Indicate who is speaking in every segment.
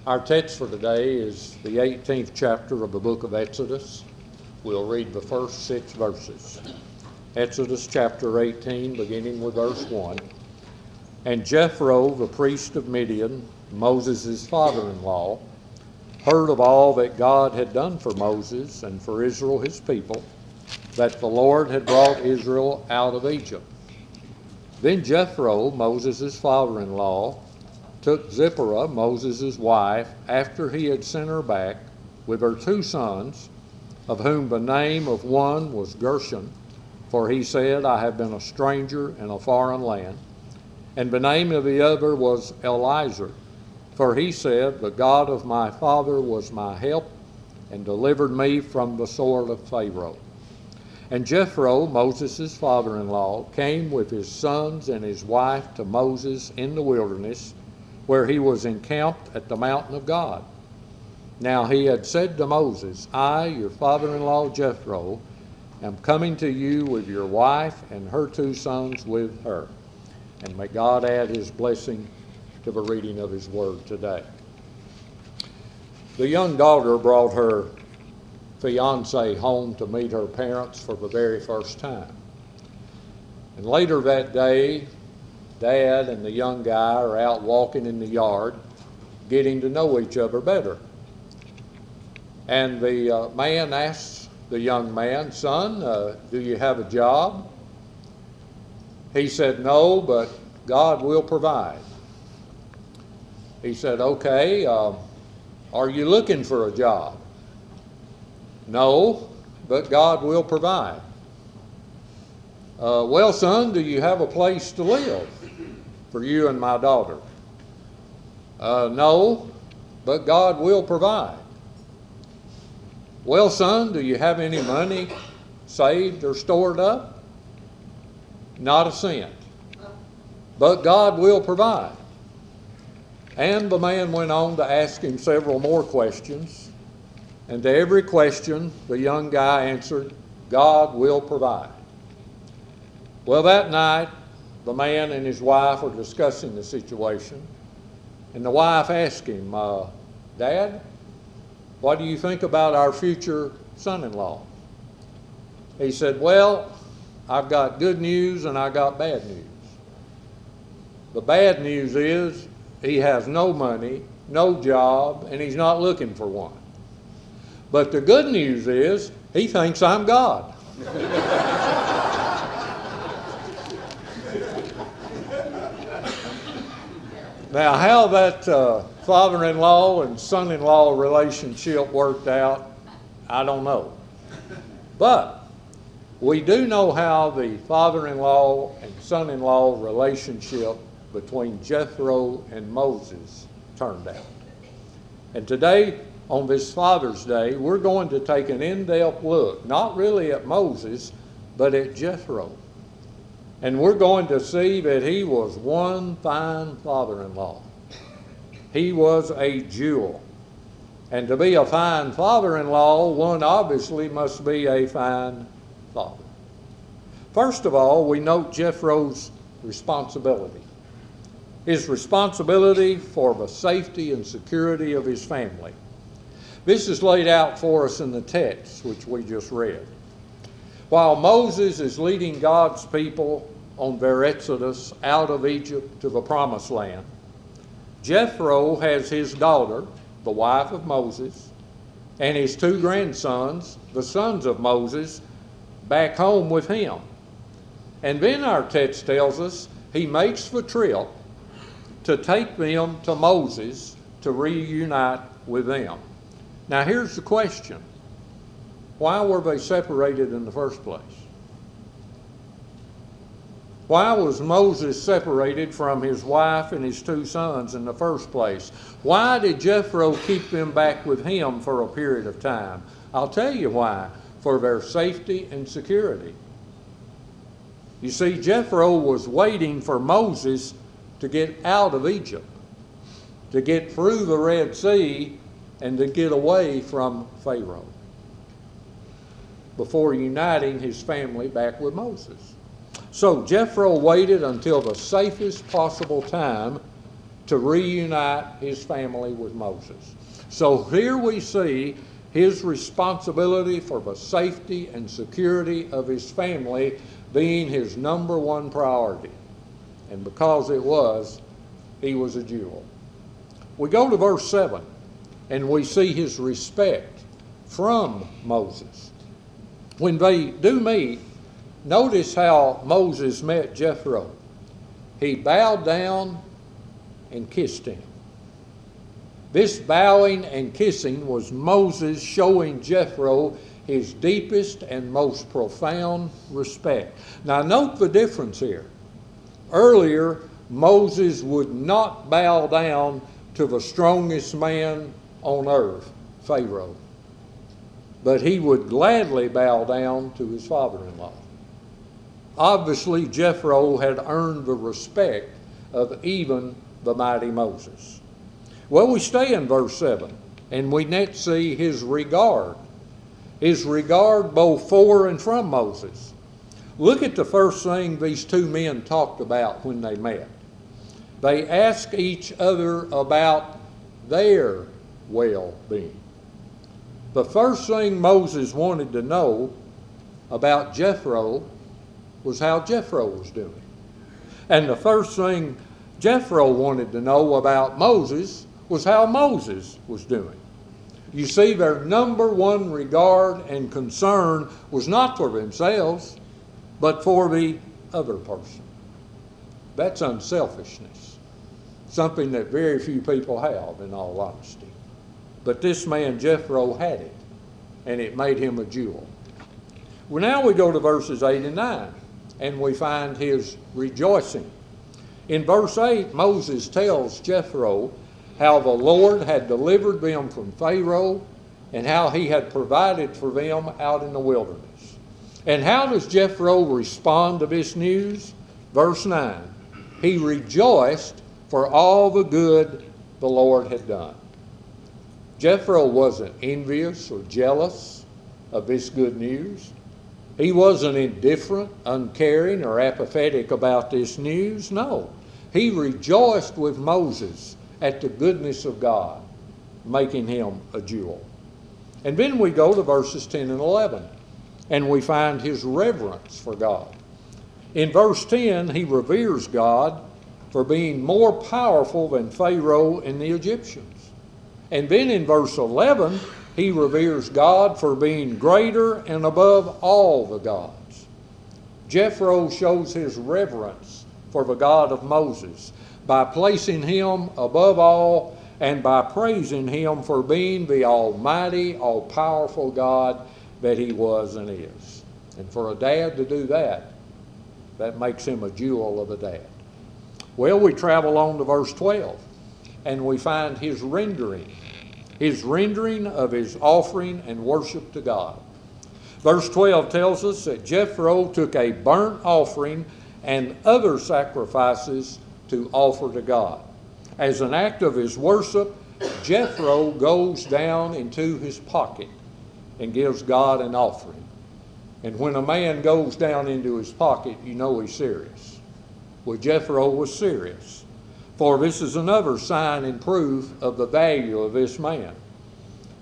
Speaker 1: Our text for today is the 18th chapter of the book of Exodus. We'll read the first 6 verses. Exodus chapter 18, beginning with verse 1. And Jethro, the priest of Midian, Moses' father-in-law, heard of all that God had done for Moses and for Israel his people, that the Lord had brought Israel out of Egypt. Then Jethro, Moses' father-in-law, took Zipporah, Moses' wife, after he had sent her back with her 2 sons, of whom the name of one was Gershon, for he said, I have been a stranger in a foreign land. And the name of the other was Eliezer, for he said, the God of my father was my help, and delivered me from the sword of Pharaoh. And Jethro, Moses' father-in-law, came with his sons and his wife to Moses in the wilderness, where he was encamped at the mountain of God. Now he had said to Moses, I, your father-in-law Jethro, am coming to you with your wife and her 2 sons with her. And may God add his blessing to the reading of his word today. The young daughter brought her fiancé home to meet her parents for the very first time. And later that day, Dad and the young guy are out walking in the yard, getting to know each other better. And the man asks the young man, son, do you have a job? He said, no, but God will provide. He said, okay, are you looking for a job? No, but God will provide. Well, son, do you have a place to live for you and my daughter? No, but God will provide. Well, son, do you have any money saved or stored up? Not a cent, but God will provide. And the man went on to ask him several more questions, and to every question the young guy answered, God will provide. Well, that night, the man and his wife were discussing the situation, and the wife asked him, Dad, what do you think about our future son-in-law? He said, well, I've got good news and I got bad news. The bad news is he has no money, no job, and he's not looking for one. But the good news is he thinks I'm God. Now, how that father-in-law and son-in-law relationship worked out, I don't know. But we do know how the father-in-law and son-in-law relationship between Jethro and Moses turned out. And today, on this Father's Day, we're going to take an in-depth look, not really at Moses, but at Jethro. And we're going to see that he was one fine father-in-law. He was a jewel. And to be a fine father-in-law, one obviously must be a fine father. First of all, we note Jethro's responsibility. His responsibility for the safety and security of his family. This is laid out for us in the text which we just read. While Moses is leading God's people on their exodus out of Egypt to the promised land, Jethro has his daughter, the wife of Moses, and his 2 grandsons, the sons of Moses, back home with him. And then our text tells us he makes the trip to take them to Moses to reunite with them. Now here's the question. Why were they separated in the first place? Why was Moses separated from his wife and his 2 sons in the first place? Why did Jethro keep them back with him for a period of time? I'll tell you why. For their safety and security. You see, Jethro was waiting for Moses to get out of Egypt, to get through the Red Sea, and to get away from Pharaoh before uniting his family back with Moses. So Jethro waited until the safest possible time to reunite his family with Moses. So here we see his responsibility for the safety and security of his family being his number one priority. And because it was, he was a jewel. We go to verse 7, and we see his respect from Moses. When they do meet, notice how Moses met Jethro. He bowed down and kissed him. This bowing and kissing was Moses showing Jethro his deepest and most profound respect. Now note the difference here. Earlier, Moses would not bow down to the strongest man on earth, Pharaoh, but he would gladly bow down to his father-in-law. Obviously, Jethro had earned the respect of even the mighty Moses. Well, we stay in verse 7, and we next see his regard both for and from Moses. Look at the first thing these two men talked about when they met. They asked each other about their well-being. The first thing Moses wanted to know about Jethro was how Jethro was doing. And the first thing Jethro wanted to know about Moses was how Moses was doing. You see, their number one regard and concern was not for themselves, but for the other person. That's unselfishness, something that very few people have, in all honesty. But this man Jethro had it, and it made him a jewel. Well, now we go to verses 8 and 9, and we find his rejoicing. In verse 8, Moses tells Jethro how the Lord had delivered them from Pharaoh and how he had provided for them out in the wilderness. And how does Jethro respond to this news? Verse 9, he rejoiced for all the good the Lord had done. Jethro wasn't envious or jealous of this good news. He wasn't indifferent, uncaring, or apathetic about this news. No, he rejoiced with Moses at the goodness of God, making him a jewel. And then we go to verses 10 and 11, and we find his reverence for God. In verse 10, he reveres God for being more powerful than Pharaoh and the Egyptians. And then in verse 11, he reveres God for being greater and above all the gods. Jethro shows his reverence for the God of Moses by placing him above all and by praising him for being the almighty, all-powerful God that he was and is. And for a dad to do that, that makes him a jewel of a dad. Well, we travel on to verse 12, and we find his rendering of his offering and worship to God. Verse 12 tells us that Jethro took a burnt offering and other sacrifices to offer to God. As an act of his worship, Jethro goes down into his pocket and gives God an offering. And when a man goes down into his pocket, you know he's serious. Well, Jethro was serious, for this is another sign and proof of the value of this man.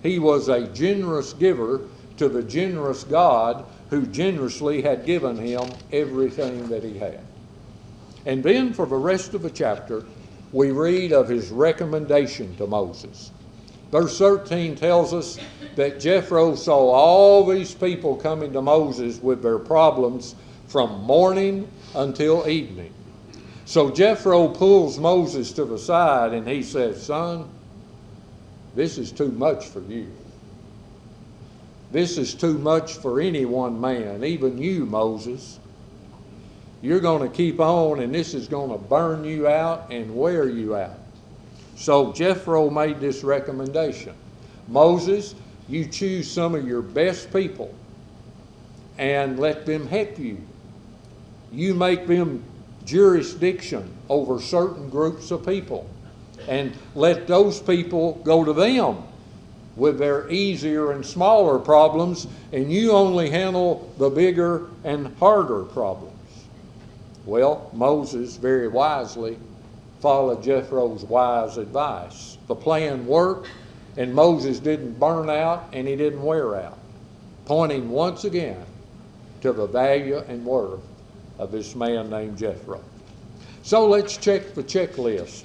Speaker 1: He was a generous giver to the generous God who generously had given him everything that he had. And then for the rest of the chapter, we read of his recommendation to Moses. Verse 13 tells us that Jethro saw all these people coming to Moses with their problems from morning until evening. So Jethro pulls Moses to the side and he says, "Son, this is too much for you. This is too much for any one man, even you, Moses. You're going to keep on, and this is going to burn you out and wear you out." So Jethro made this recommendation. "Moses, you choose some of your best people and let them help you. You make them jurisdiction over certain groups of people and let those people go to them with their easier and smaller problems, and you only handle the bigger and harder problems." Well, Moses very wisely followed Jethro's wise advice. The plan worked, and Moses didn't burn out and he didn't wear out, pointing once again to the value and worth of this man named Jethro. So let's check the checklist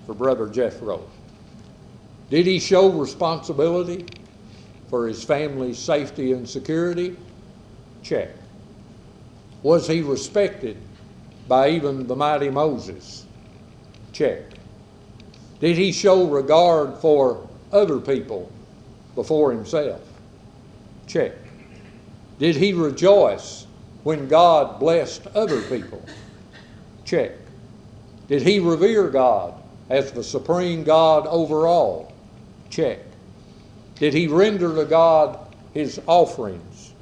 Speaker 1: for Brother Jethro. Did he show responsibility for his family's safety and security? Check. Was he respected by even the mighty Moses? Check. Did he show regard for other people before himself? Check. Did he rejoice when God blessed other people? Check. Did he revere God as the supreme God over all? Check. Did he render to God his offerings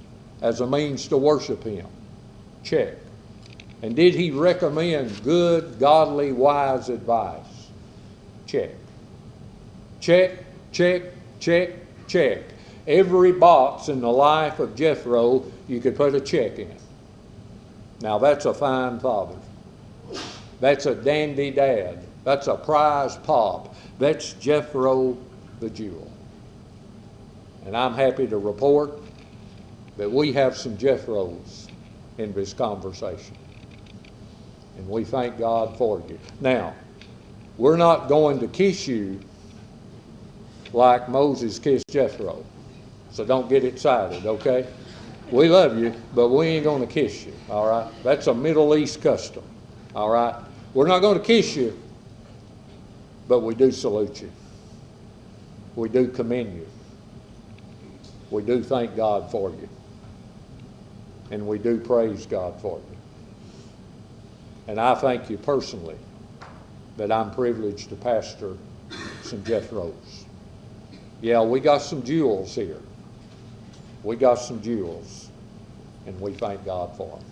Speaker 1: as a means to worship him? Check. And did he recommend good, godly, wise advice? Check. Check, check, check, check. Every box in the life of Jethro, you could put a check in. Now that's a fine father. That's a dandy dad. That's a prize pop. That's Jethro the jewel. And I'm happy to report that we have some Jethros in this conversation. And we thank God for you. Now, we're not going to kiss you like Moses kissed Jethro. So don't get excited, okay? We love you, but we ain't going to kiss you, all right? That's a Middle East custom, all right? We're not going to kiss you, but we do salute you. We do commend you. We do thank God for you. And we do praise God for you. And I thank you personally that I'm privileged to pastor some Jethros. Yeah, we got some jewels here. We got some jewels, and we thank God for them.